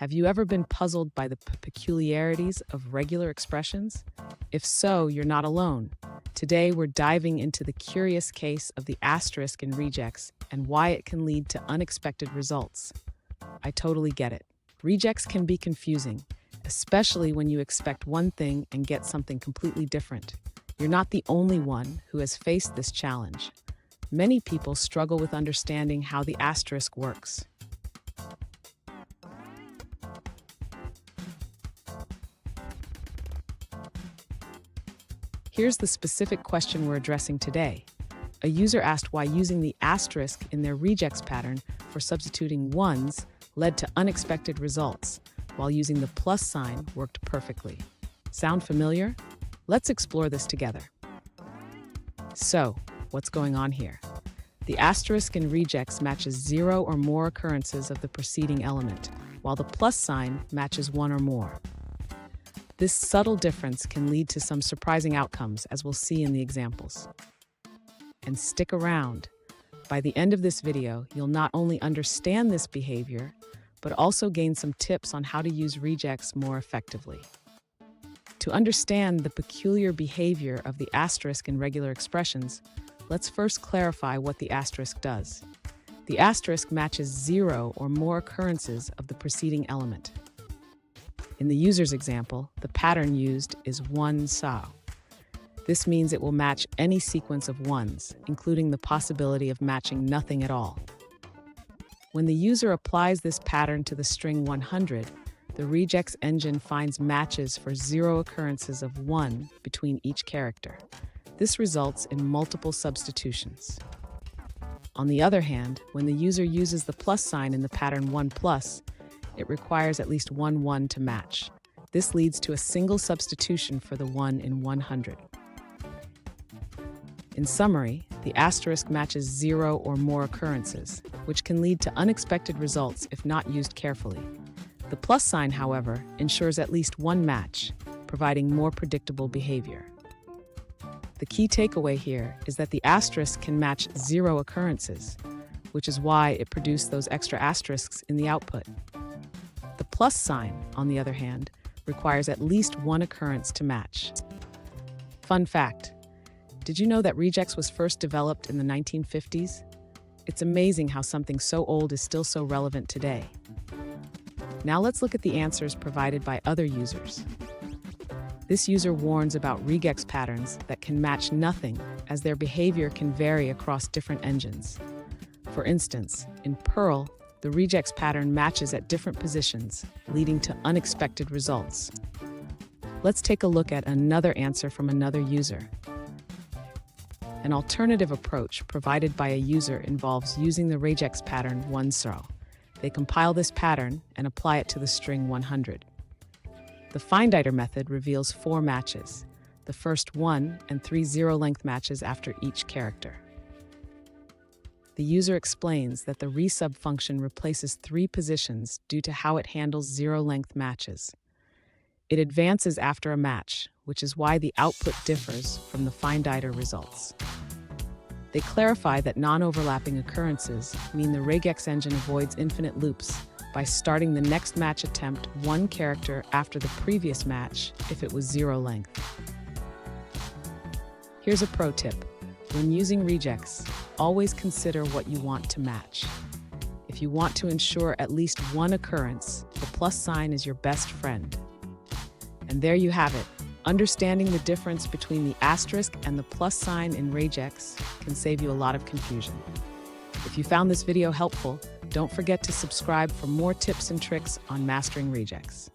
Have you ever been puzzled by the peculiarities of regular expressions? If so, you're not alone. Today, we're diving into the curious case of the asterisk in Regex and why it can lead to unexpected results. I totally get it. Regex can be confusing, especially when you expect one thing and get something completely different. You're not the only one who has faced this challenge. Many people struggle with understanding how the asterisk works. Here's the specific question we're addressing today. A user asked why using the asterisk in their regex pattern for substituting ones led to unexpected results, while using the plus sign worked perfectly. Sound familiar? Let's explore this together. So, what's going on here? The asterisk in regex matches 0 or more occurrences of the preceding element, while the plus sign matches 1 or more. This subtle difference can lead to some surprising outcomes, as we'll see in the examples. And stick around. By the end of this video, you'll not only understand this behavior, but also gain some tips on how to use regex more effectively. To understand the peculiar behavior of the asterisk in regular expressions, let's first clarify what the asterisk does. The asterisk matches 0 or more occurrences of the preceding element. In the user's example, the pattern used is 1 sao. This means it will match any sequence of ones, including the possibility of matching nothing at all. When the user applies this pattern to the string 100, the regex engine finds matches for 0 occurrences of 1 between each character. This results in multiple substitutions. On the other hand, when the user uses the plus sign in the pattern 1 plus, it requires at least 1 1 to match. This leads to a single substitution for the 1 in 100. In summary, the asterisk matches 0 or more occurrences, which can lead to unexpected results if not used carefully. The plus sign, however, ensures at least one match, providing more predictable behavior. The key takeaway here is that the asterisk can match 0 occurrences, which is why it produced those extra asterisks in the output. The plus sign, on the other hand, requires at least 1 occurrence to match. Fun fact: did you know that regex was first developed in the 1950s? It's amazing how something so old is still so relevant today. Now let's look at the answers provided by other users. This user warns about regex patterns that can match nothing, as their behavior can vary across different engines. For instance, in Perl, the regex pattern matches at different positions, leading to unexpected results. Let's take a look at another answer from another user. An alternative approach provided by a user involves using the regex pattern 1 sao. They compile this pattern and apply it to the string 100. The finditer method reveals 4 matches, the first 1 and 3 0-length matches after each character. The user explains that the resub function replaces 3 positions due to how it handles 0-length matches. It advances after a match, which is why the output differs from the finditer results. They clarify that non-overlapping occurrences mean the regex engine avoids infinite loops by starting the next match attempt 1 character after the previous match if it was 0 length. Here's a pro tip. When using regex, always consider what you want to match. If you want to ensure at least 1 occurrence, the plus sign is your best friend. And there you have it. Understanding the difference between the asterisk and the plus sign in regex can save you a lot of confusion. If you found this video helpful, don't forget to subscribe for more tips and tricks on mastering regex.